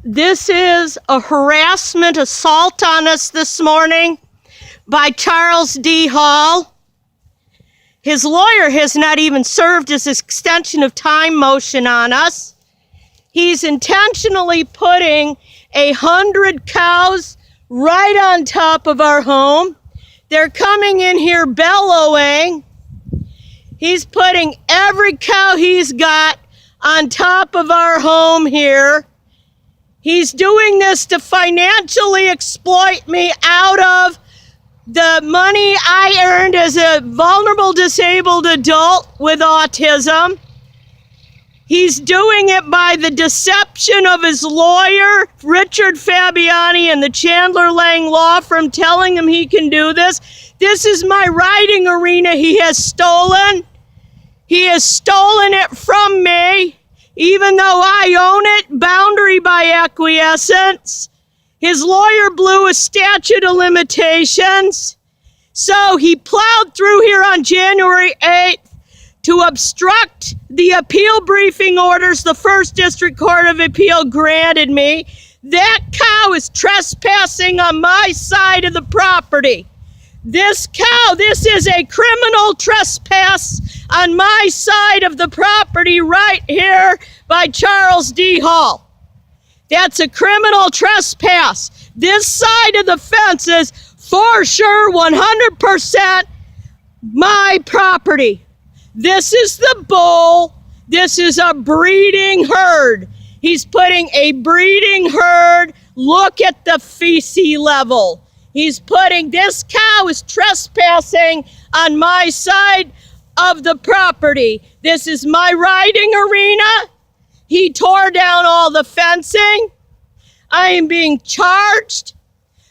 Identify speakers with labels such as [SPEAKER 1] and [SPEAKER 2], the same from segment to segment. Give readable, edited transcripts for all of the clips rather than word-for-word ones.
[SPEAKER 1] This is a harassment assault on us this morning by Charles D. Hall. His lawyer has not even served his extension of time motion on us. He's intentionally putting 100 cows right on top of our home. They're coming in here bellowing. He's putting every cow he's got on top of our home here. He's doing this to financially exploit me out of the money I earned as a vulnerable disabled adult with autism. He's doing it by the deception of his lawyer, Richard Fabiani, and the Chandler Lang Law Firm telling him he can do this. This is my riding arena he has stolen. He has stolen it from me, even though I own it, boundary by acquiescence. His lawyer blew a statute of limitations. So he plowed through here on January 8th to obstruct the appeal briefing orders the First District Court of Appeal granted me. That cow is trespassing on my side of the property. This is a criminal trespass on my side of the property right here by Charles D. Hall. That's a criminal trespass. This side of the fence is for sure 100% my property. This is the bull. This is a breeding herd. He's putting a breeding herd. Look at the feces level. He's putting, this cow is trespassing on my side of the property. This is my riding arena. He tore down all the fencing. I am being charged.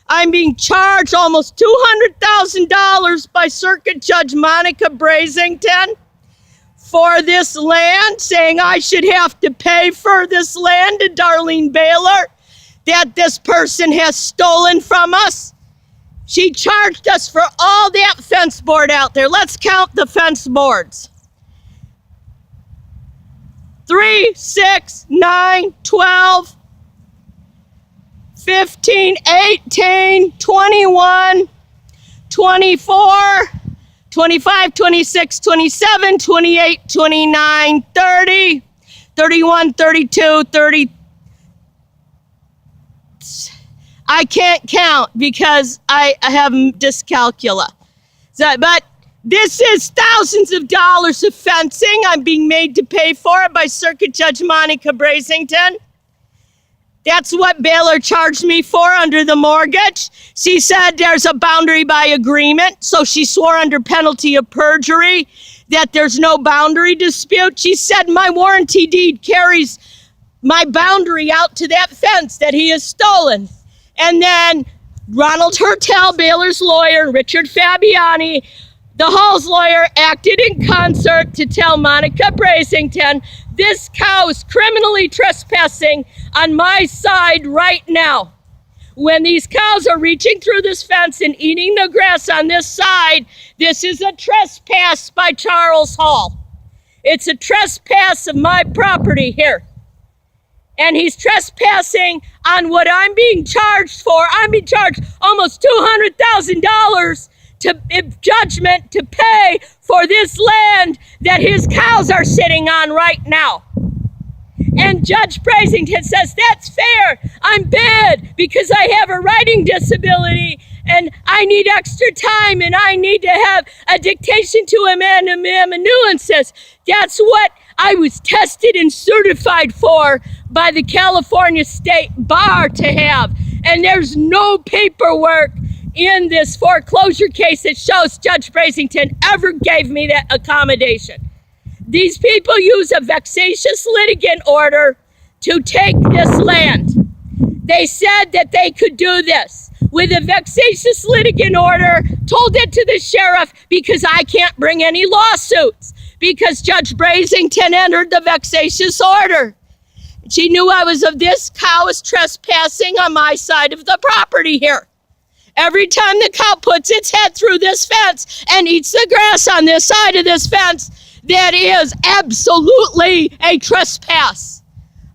[SPEAKER 1] I'm being charged almost $200,000 by Circuit Judge Monica Brasington for this land, saying I should have to pay for this land to Darlene Baylor that this person has stolen from us. She charged us for all that fence board out there. Let's count the fence boards. 3, 6, 9, 12, 15, 18, 21, 24, 25, 26, 27, 28, 29, 30, 31, 32, 30. I can't count because I have dyscalculia. But this is thousands of dollars of fencing I'm being made to pay for it by Circuit Judge Monica Brasington. That's what Baylor charged me for under the mortgage. She said there's a boundary by agreement, so she swore under penalty of perjury that there's no boundary dispute. She said my warranty deed carries my boundary out to that fence that he has stolen. And then Ronald Hertel, Baylor's lawyer, and Richard Fabiani, the Hall's lawyer, acted in concert to tell Monica Brasington this cow is criminally trespassing on my side right now. When these cows are reaching through this fence and eating the grass on this side, this is a trespass by Charles Hall. It's a trespass of my property here. And he's trespassing on what I'm being charged for. I'm being charged almost $200,000 judgment to pay for this land that his cows are sitting on right now. And Judge Brasington says, that's fair. I'm bad because I have a riding disability and I need extra time and I need to have a dictation to amanuensis. That's what I was tested and certified for by the California State Bar to have. And there's no paperwork in this foreclosure case that shows Judge Brasington ever gave me that accommodation. These people use a vexatious litigant order to take this land. They said that they could do this with a vexatious litigant order, told it to the sheriff because I can't bring any lawsuits because Judge Brasington entered the vexatious order. She knew I was of this cow is trespassing on my side of the property here. Every time the cow puts its head through this fence and eats the grass on this side of this fence, that is absolutely a trespass.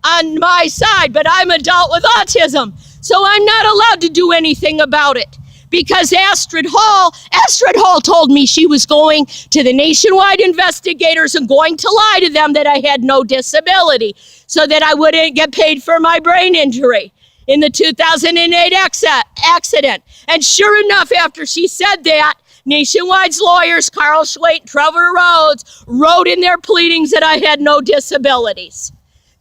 [SPEAKER 1] on my side, but I'm an adult with autism, so I'm not allowed to do anything about it. Because Astrid Hall told me she was going to the nationwide investigators and going to lie to them that I had no disability so that I wouldn't get paid for my brain injury in the 2008 accident. And sure enough, after she said that, Nationwide's lawyers, Carl Schwait and Trevor Rhodes, wrote in their pleadings that I had no disabilities.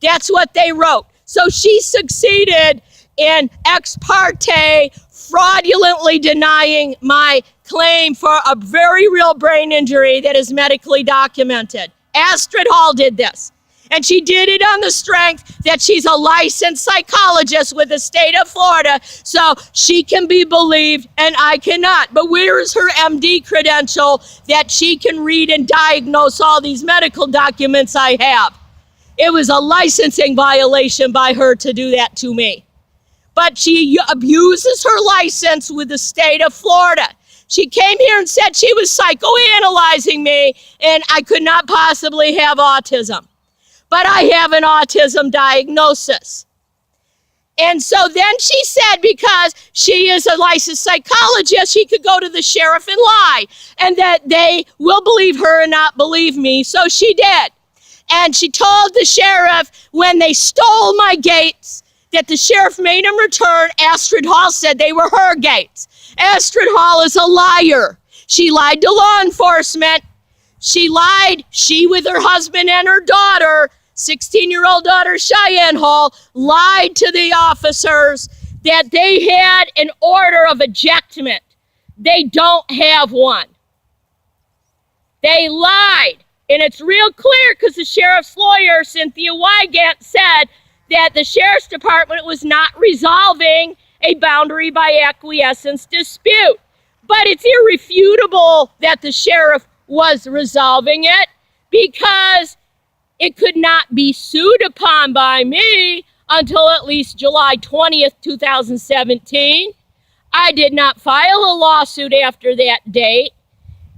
[SPEAKER 1] That's what they wrote. So she succeeded in ex parte fraudulently denying my claim for a very real brain injury that is medically documented. Astrid Hall did this. And she did it on the strength that she's a licensed psychologist with the state of Florida, so she can be believed and I cannot. But where is her MD credential that she can read and diagnose all these medical documents I have? It was a licensing violation by her to do that to me. But she abuses her license with the state of Florida. She came here and said she was psychoanalyzing me and I could not possibly have autism. But I have an autism diagnosis. And so then she said because she is a licensed psychologist, she could go to the sheriff and lie, and that they will believe her and not believe me. So she did. And she told the sheriff when they stole my gates that the sheriff made them return. Astrid Hall said they were her gates. Astrid Hall is a liar. She lied to law enforcement. She with her husband and her daughter, 16-year-old daughter Cheyenne Hall, lied to the officers that they had an order of ejectment. They don't have one. They lied. And it's real clear because the sheriff's lawyer, Cynthia Wygant, said that the sheriff's department was not resolving a boundary by acquiescence dispute. But it's irrefutable that the sheriff was resolving it because it could not be sued upon by me until at least July 20th, 2017. I did not file a lawsuit after that date,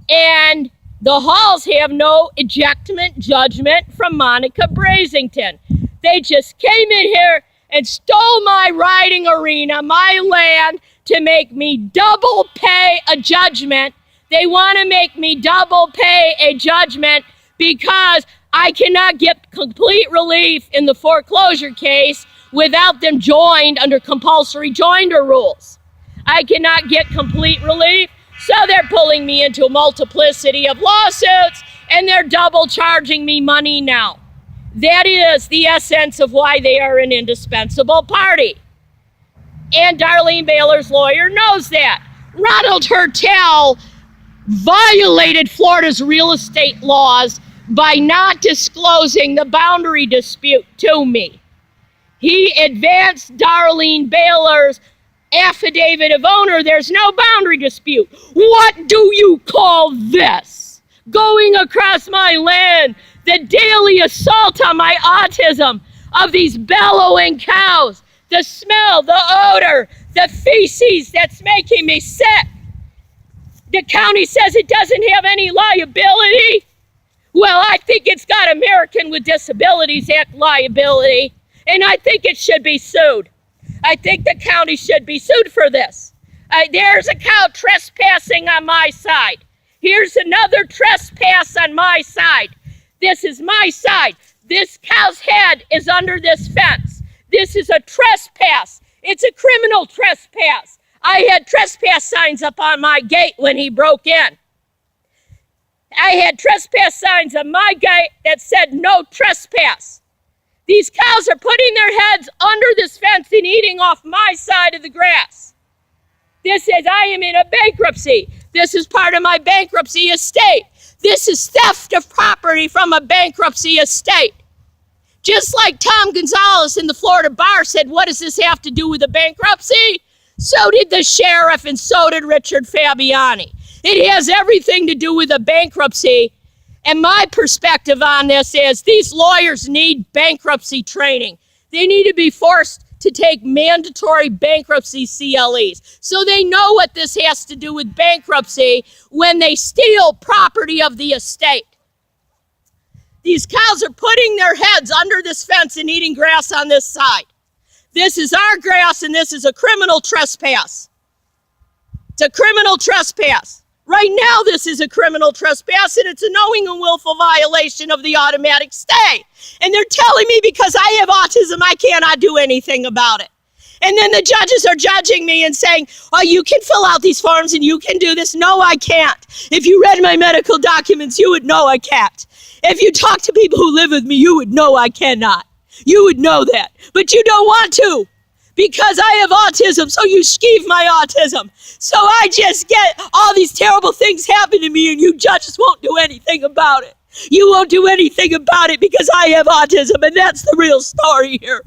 [SPEAKER 1] and the Halls have no ejectment judgment from Monica Brasington. They just came in here and stole my riding arena, my land, to make me double pay a judgment. They want to make me double pay a judgment because I cannot get complete relief in the foreclosure case without them joined under compulsory joinder rules. I cannot get complete relief, so they're pulling me into a multiplicity of lawsuits and they're double charging me money now. That is the essence of why they are an indispensable party. And Darlene Baylor's lawyer knows that. Ronald Hertel violated Florida's real estate laws by not disclosing the boundary dispute to me. He advanced Darlene Baylor's affidavit of owner. There's no boundary dispute. What do you call this? Going across my land, the daily assault on my autism of these bellowing cows, the smell, the odor, the feces that's making me sick. The county says it doesn't have any liability. Well, I think it's got American with Disabilities Act liability, and I think it should be sued. I think the county should be sued for this. There's a cow trespassing on my side. Here's another trespass on my side. This is my side. This cow's head is under this fence. This is a trespass. It's a criminal trespass. I had trespass signs up on my gate when he broke in. I had trespass signs on my gate that said no trespass. These cows are putting their heads under this fence and eating off my side of the grass. This says I am in a bankruptcy. This is part of my bankruptcy estate. This is theft of property from a bankruptcy estate. Just like Tom Gonzalez in the Florida bar said, what does this have to do with a bankruptcy? So did the sheriff and so did Richard Fabiani. It has everything to do with a bankruptcy. And my perspective on this is these lawyers need bankruptcy training. They need to be forced to take mandatory bankruptcy CLEs so they know what this has to do with bankruptcy when they steal property of the estate. These cows are putting their heads under this fence and eating grass on this side. This is our grass, and this is a criminal trespass. It's a criminal trespass. Right now, this is a criminal trespass, and it's a knowing and willful violation of the automatic stay. And they're telling me because I have autism, I cannot do anything about it. And then the judges are judging me and saying, oh, you can fill out these forms and you can do this. No, I can't. If you read my medical documents, you would know I can't. If you talk to people who live with me, you would know I cannot. You would know that. But you don't want to because I have autism, so you skeeve my autism. So I just get all these terrible things happen to me and you judges won't do anything about it. You won't do anything about it because I have autism, and that's the real story here.